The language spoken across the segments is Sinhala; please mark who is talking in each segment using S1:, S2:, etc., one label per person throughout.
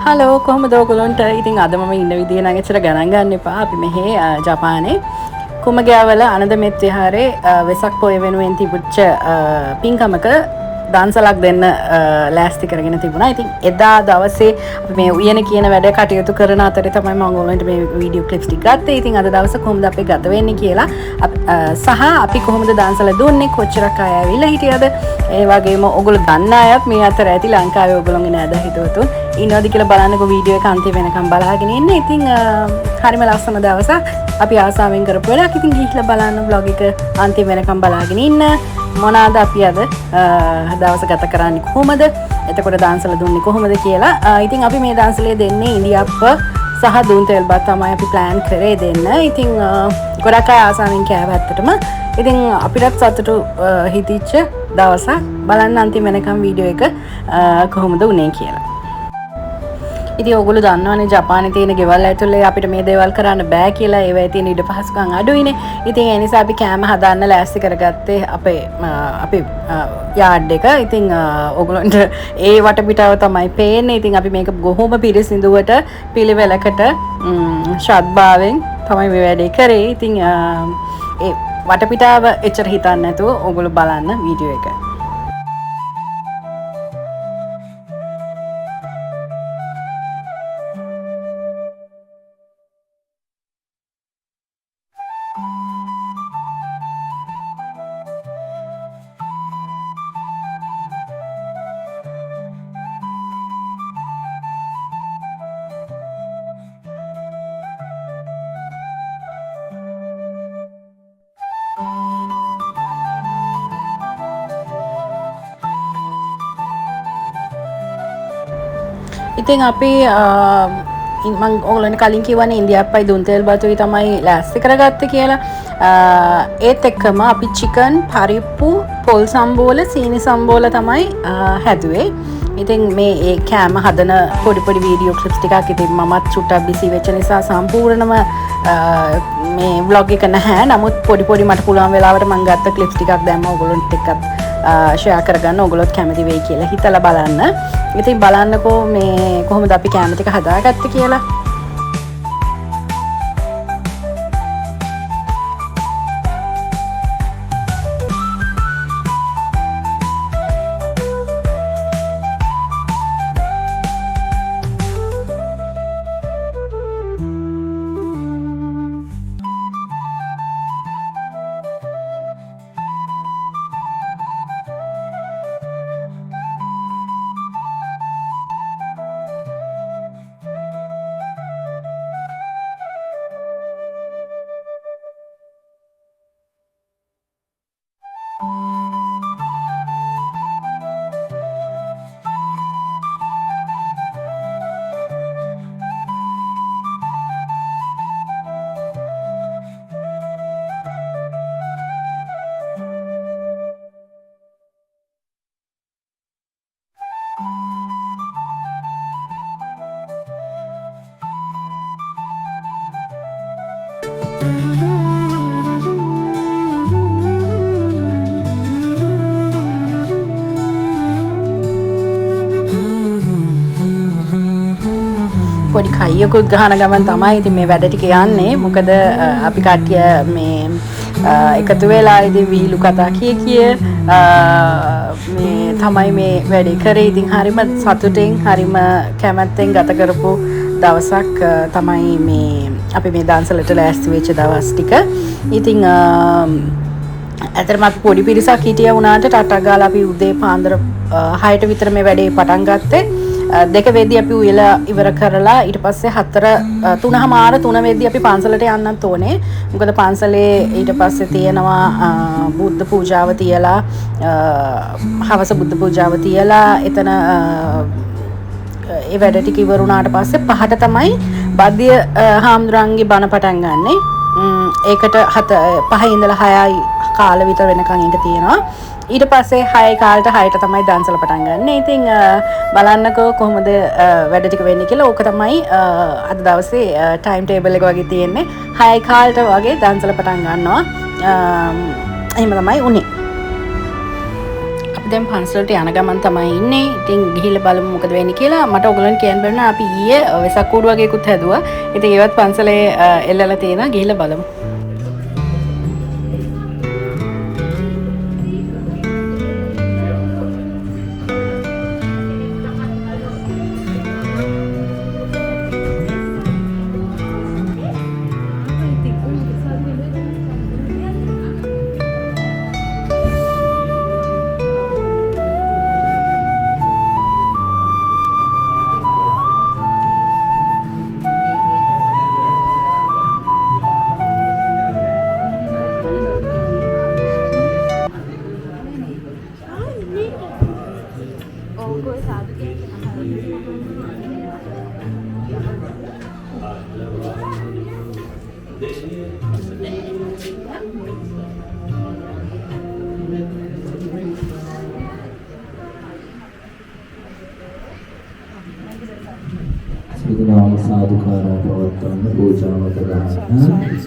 S1: හලෝ කොහොමද ඔයගොල්ලන්ට? ඉතින් අද මම ඉන්න විදිය නම් එච්චර ගණන් ගන්න එපා. අපි මෙහි ජපානයේ කුමගෑවල අනදමෙත් විහාරේ වෙසක් පොය වෙනුවෙන් තිබුච්ච පින්කමක දන්සලක් දෙන්න ලෑස්ති කරගෙන තිබුණා. ඉතින් එදා දවසේ අපි මේ උයන කියන වැඩ කටයුතු කරන අතරේ තමයි මම ඔයගොල්ලන්ට මේ වීඩියෝ ක්ලිප්ස් ටික ගත්තේ. ඉතින් අද දවස කොහොමද අපි ගත වෙන්නේ කියලා සහ අපි කොහොමද දන්සල දුන්නේ, කොච්චරක් අය ඇවිල්ලා හිටියද, ඒ වගේම ඔයගොල්ලෝ දන්න අයත් මේ අතර ඇති ලංකාවේ ඔයගොල්ලෝගේ නෑද හිතවතුන් ඉන්නවද කියලා බලන්නකෝ වීඩියෝ එක අන්තිම වෙනකම් බලාගෙන ඉන්න. ඉතින් හරිම ලස්සන දවසක් අපි ආසාවෙන් කරපු වැඩක්. ඉතින් ගිහිල්ලා බලන්න vlog එක අන්තිම වෙනකම් බලාගෙන ඉන්න. මොනවාද අපි අද දවස ගත කරන්නේ කොහොමද, එතකොට දන්සල දුන්නේ කොහොමද කියලා. ඉතින් අපි මේ දන්සලේ දෙන්නේ ඉන්දියාප්ප සහ දුන් තෙල් බත් තමයි අපි ප්ලෑන් කරේ දෙන්න. ඉතින් ගොඩක් අය ආසාවෙන් කෑවා ඇත්තටම. ඉතින් අපිටත් සතුටු හිතිච්ච දවසක්. බලන්න අන්තිම වෙනකම් වීඩියෝ එක කොහොමද උනේ කියලා. ඉතින් ඔයගොල්ලෝ දන්නවනේ ජපානයේ තියෙන ගෙවල් ඇතුලේ අපිට මේ දේවල් කරන්න බෑ කියලා. ඒවයි තියෙන ඉඩ පහසුකම් අඩුයිනේ. ඉතින් ඒ නිසා අපි කෑම හදන්න ලෑස්ති කරගත්තේ අපේ යාඩ් එක. ඉතින් ඔයගොල්ලන්ට ඒ වටපිටාව තමයි පේන්නේ. ඉතින් අපි මේක කොහොම පිරිසිදුවට පිළිවෙලකට ශ්‍රද්ධාවෙන් තමයි මේ වැඩේ කරේ. ඉතින් ඒ වටපිටාව එච්චර හිතන්න නැතුව ඔයගොල්ලෝ බලන්න වීඩියෝ එක. ඉතින් අපි මම ඔයගොල්ලන්ට කලින් කිව්වනේ ඉන්දියාප්පයි දුන් තෙල් බතුයි තමයි ලෑස්ති කරගත්තේ කියලා. ඒත් එක්කම අපි චිකන්, පරිප්පු, පොල් සම්බෝල, සීනි සම්බෝල තමයි හැදුවේ. ඉතින් මේ ඒ කෑම හදන පොඩි පොඩි වීඩියෝ ක්ලිප්ස් ටිකක් ඉතින් මමත් චුට්ටක් බිසි වෙච්ච නිසා සම්පූර්ණම මේ vlog එක නැහැ. නමුත් පොඩි පොඩි මට පුළුවන් වෙලාවට මම ගත්ත ක්ලිප්ස් ටිකක් දැම්ම ඔයගොල්ලන්ට එක්කත් ෂෙයා කරගන්න. ඔයගොල්ලොත් කැමති වෙයි කියලා හිතලා බලන්න. ඉතින් බලන්නකෝ මේ කොහොමද අපි කැම ටික හදාගත්තේ කියලා. පොඩි කයියකුත් ගහන ගමන් තමයි ඉතින් මේ වැඩ ටික යන්නේ. මොකද අපි කට්ටිය මේ එකතු වෙලා ඉතින් විහිළු කතා කිය මේ තමයි මේ වැඩේ කරේ. ඉතින් හරිම සතුටින් හරිම කැමැත්තෙන් ගත කරපු දවසක් තමයි මේ අපි මේ දන්සලට ලෑස්ති වෙච්ච දවස් ටික. ඉතින් ඇත්තටම අපි පොඩි පිරිසක් හිටියා වුණාට ටටක් ගාලා අපි උදේ පාන්දර 6ට විතර මේ වැඩේ පටන් ගත්තේ. 2 වෙද්දී අපි උයලා ඉවර කරලා ඊට පස්සේ 3 වෙද්දී අපි පන්සලට යන්නත් ඕනේ. මොකද පන්සලේ ඊට පස්සේ තියෙනවා බුද්ධ පූජාව තියලා හවස බුද්ධ පූජාව තියලා එතන ඒ වැඩ ටික ඉවර වුණාට පස්සේ 5ට තමයි බද්දිය හාමුදුරන්ගේ බණ පටන් ගන්නෙ. ඒකට 5 ඉඳලා 6යි කාල විතර වෙනකන් ඉඳ තියෙනවා. ඊට පස්සේ 6 කාලට 6ට තමයි දන්සල පටන් ගන්න. ඉතින් බලන්නකෝ කොහොමද වැඩ ටික වෙන්නේ කියලා. ඕක තමයි අද දවසේ ටයිම් ටේබල් එක වගේ තියෙන්නේ. 6 කාලට වගේ දන්සල පටන් ගන්නවා. එහෙම තමයි උනේ. දැන් පන්සලට යන ගමන් තමයි ඉන්නේ. ඉතින් ගිහිල්ලා බලමු මොකද වෙන්නේ කියලා. මට ඔයගොල්ලන්ට කියන්න බැරි නා අපි ඊයේ වෙසක් කූඩු වගේකුත් හැදුවා. ඉතින් ඒවත් පන්සලේ එල්ලලා තියෙනවා. ගිහිල්ලා බලමු.
S2: විදනාම සාදුකාරය පවත්වන්න පූජාව කරන්න.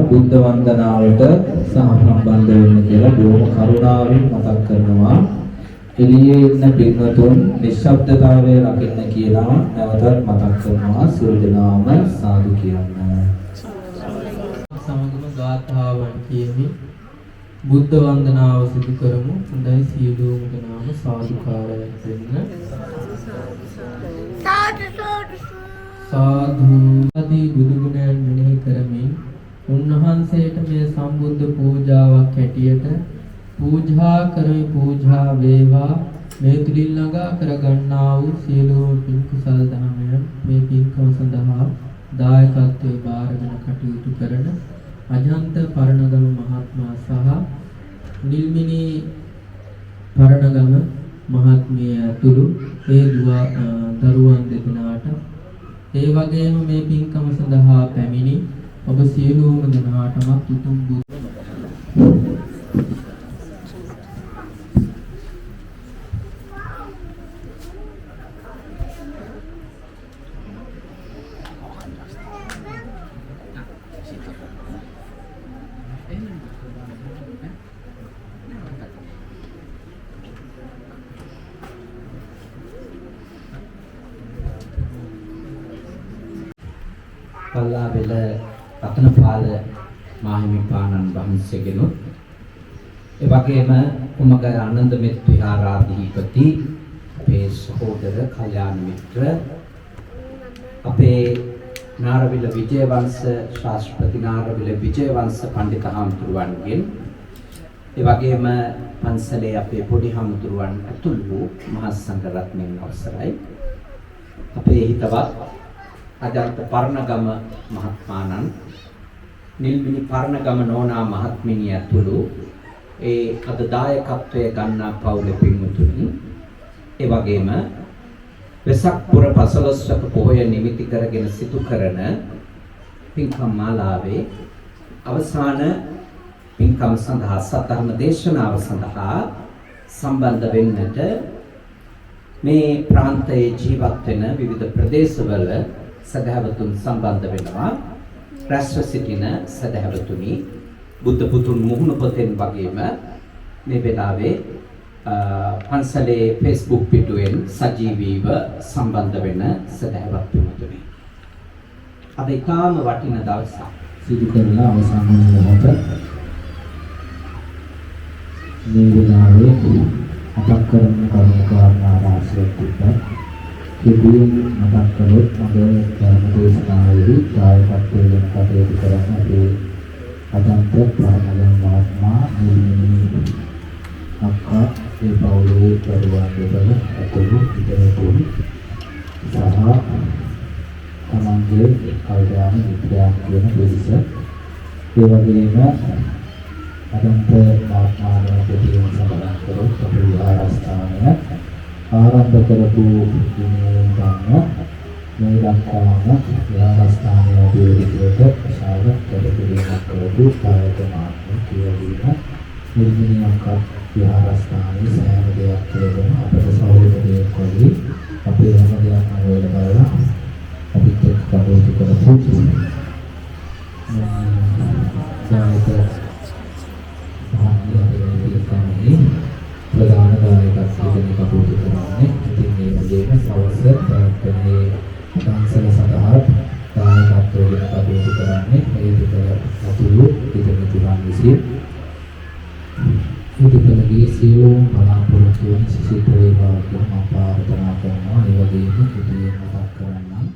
S2: බුද්ධ වන්දනාවට සහසම්බන්ධ වෙන්න කියලා බොහොම කරුණාවෙන් මතක් කරනවා. එළියේ ඉන්න පින්වතුන් නිශ්ශබ්දතාවය රකින්න කියලා නැවතත් මතක් කරනවා. සියලු දෙනාම සාදු කියන්න. සමගම ගාථාවන් කියමින් බුද්ධ වන්දනාව සිදු කරමු. හොඳයි සියලුම දෙනාම සාදුකාරයක් දෙන්න. සාදු ආදී බුදු ගුණයන් මෙනෙහි කරමින් උන්වහන්සේට මේ සම්බුද්ධ පූජාවක් හැටියට පූජා කරමි. පූජා වේවා. මේ තුලින් ළඟා කරගන්නා වූ සියලුම පින් කුසල ධර්මයන් මේ පින්කම සඳහා දායකත්වයේ බාරගෙන කටයුතු කරන අජන්ත පරණගම මහත්මයා සහ නිල්මිනී පරණගම මහත්මිය ඇතුළු ඒ දරුවන් දෙදෙනාට ඒ වගේම මේ පින්කම සඳහා පැමිණි ඔබ සියලුම දෙනාටම උතුම් පල්ලාවෙල රතනපාල මාහිමිපාණන් වහන්සේගෙනුත් ඒ වගේම කුමක ආනන්දමෙත් විහාරාධිපති අපේ සහෝදර කල්යාණ මිත්‍ර අපේ නාරවිල විජයවංශ ශාස්ත්‍රපති නාරවිල විජයවංශ පඬිත හාමුදුරුවන්ගෙන් ඒ වගේම පන්සලේ අපේ පොඩි හාමුදුරුවන් ඇතුළු වූ මහා සංඝ රත්නයන් අවසරයි අපේ හිතවත් අජන්ත පරණගම මහත්මාණන් නිල්මිනි පරණගම නෝනා මහත්මිනිය ඇතුළු ඒ අද දායකත්වයේ ගන්නා පවුලේ පින්වතුනි ඒ වගේම වෙසක් පුර 15ක පොහොය නිමිති කරගෙන සිදු කරන පින්කම් මාලාවේ අවසාන පින්කම් සඳහා සතරම දේශනාව සඳහා සම්බන්ධ වෙන්නට මේ ප්‍රාන්තයේ ජීවත් වෙන විවිධ ප්‍රදේශවල සදහවතුන් සම්බන්ධ වෙනවා. රැස්ව සිටින සදහවතුනි බුද්ධ පුතුන් මුහුණ පොතෙන් වගේම මේ වෙලාවේ
S3: පන්සලේ Facebook පිටුවෙන් සජීවීව සම්බන්ධ වෙන සදහවත් පිටුතුනි. අද ඊටාම වටින දවසක්
S2: සිදු කරලා අවසන් වන මොහොත මේ වෙලාවේ අපක් කරන කරුණු කාරණා රාශියක් තිබ්බා. කෙටියෙන් මතක් කළොත් මගේ ධර්ම දේශනාවේදී කායකත්වයෙන් කටයුතු කරන අපේ අදන්ත ප්‍රාණයන් මහත්මයා නිර්මිනී අක්කා ඒ පවුලේ දරුවන් දෙපළ ඇතුළු ඉතරුන් සහ තමන්ගේ කල්යාණ මිත්‍රයන් කියන පිරිස ඒ වගේම අදන්ත මහත්මයාගේ ප්‍රතිම සඳහන් කරොත් අපේ විහාරස්ථානය ආරම්භ කරපු දිනේ ගන්න මේ දක්වාම විහාරස්ථානයේ අධිවේදයට විශාල කැපකිරීමක් කරපු කායක මහත්මිය කියවීම නිර්මිනියක විහාරස්ථානයේ සෑම දෙයක් කෙරෙන අපේ සහෝදරයෙක් වගේ අපේ හැම දෙයක්ම වල බලලා අපිට කටයුතු කරපු ප්‍රධාන දායකත්වයෙන් කටයුතු කරන්නේ. ඉතින් මේ වගේම සවස් ප්‍රාර්ථනාවේ දානසල සඳහා දායකත්වයෙන් කටයුතු කරන්නේ මේ දෙක අතුළු ඉදිරි තුරන් විසින් ඉදිරිපළගේ සියලුම බලාපොරොත්තු වන සිසිල් වේවා කියලා මම ප්‍රාර්ථනා කරනවා. ඒ වගේම ඉදිරියෙන් මතක් කරන්නම්.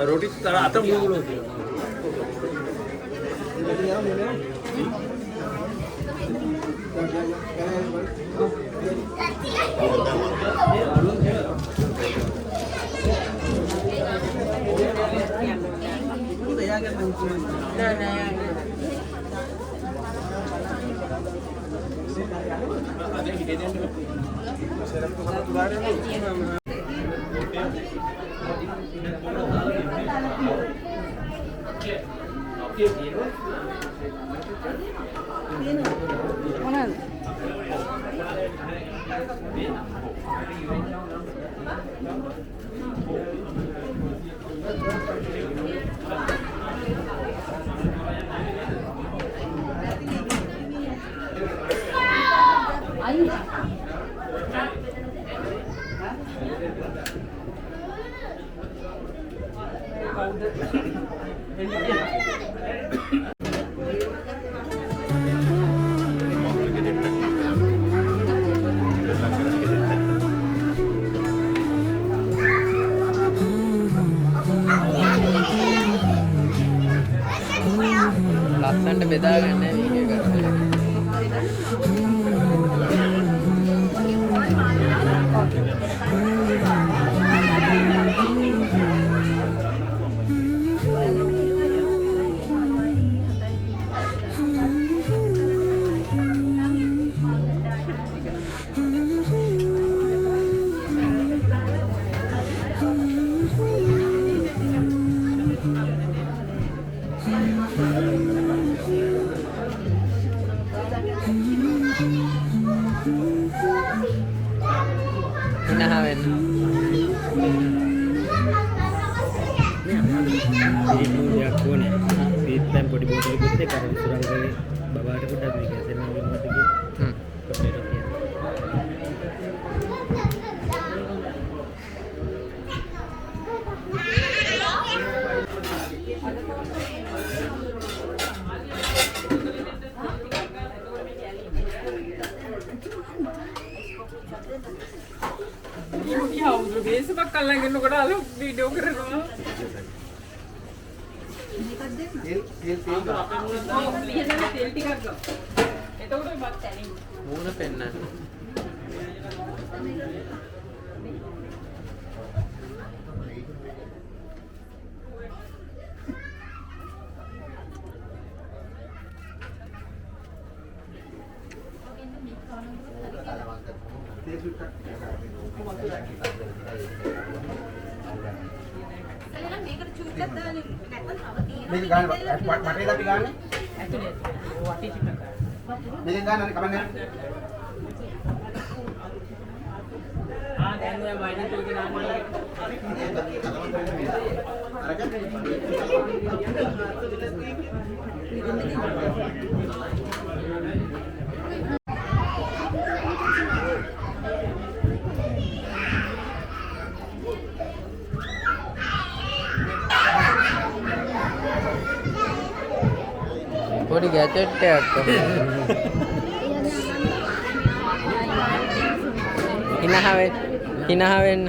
S4: रोटी तारा आता मुंगलो
S5: ලස්සන්ට බෙදාගන්න
S6: දෙයක් ඕනේ. පීත්තම් පොඩි බෝතලෙකුත් එක්ක අර සුරංගගේ බබාට පොඩ්ඩක් මේක ඇසෙනවා වෙනවා කියලා.
S1: බේසපක් කල්ලගෙන කොට අලු වීඩියෝ කරනවා.
S5: මූණ පෙන්නන්න.
S7: මේක ගන්න වටේ අපි ගන්න ඇතුලේ වටේ චිප්පක් මේක ගන්න කමන්නේ
S1: දැන් ඔය වයින් තුක නාමනේ
S5: පොඩි ගැජට් එකක් තමයි. හිනහ වෙන්න.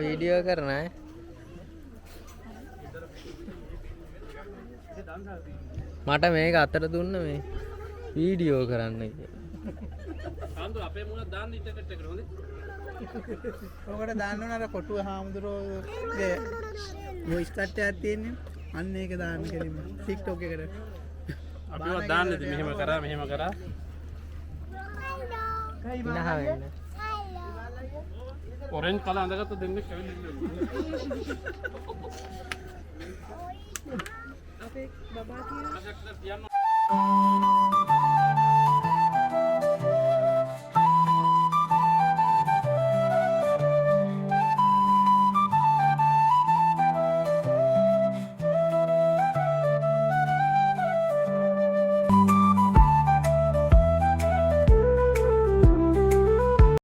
S5: वीडियो करना है මට මේක අතට දුන්න මේ වීඩියෝ කරන්න කියලා.
S6: අපේ මුණක් දාන්න ඉන්ටර්නෙට් එකට හොඳේ.
S7: ඔකට දාන්න ඕන අර කොටුව හාමුදුරුවෝගේ වොයිස් කට් එකක් තියෙන්නේ. අන්න ඒක දාන්න කෙලින්ම TikTok එකට.
S6: අපිව දාන්නද මෙහෙම කරා මෙහෙම කරා.
S5: හිනහ වෙන්න.
S6: ඔරෙන්ජ් කලර් අඳගත්ත දෙන්නෙක් ඇවිල්ලා
S1: අපේ බබා කියන
S6: ඉන්නවා.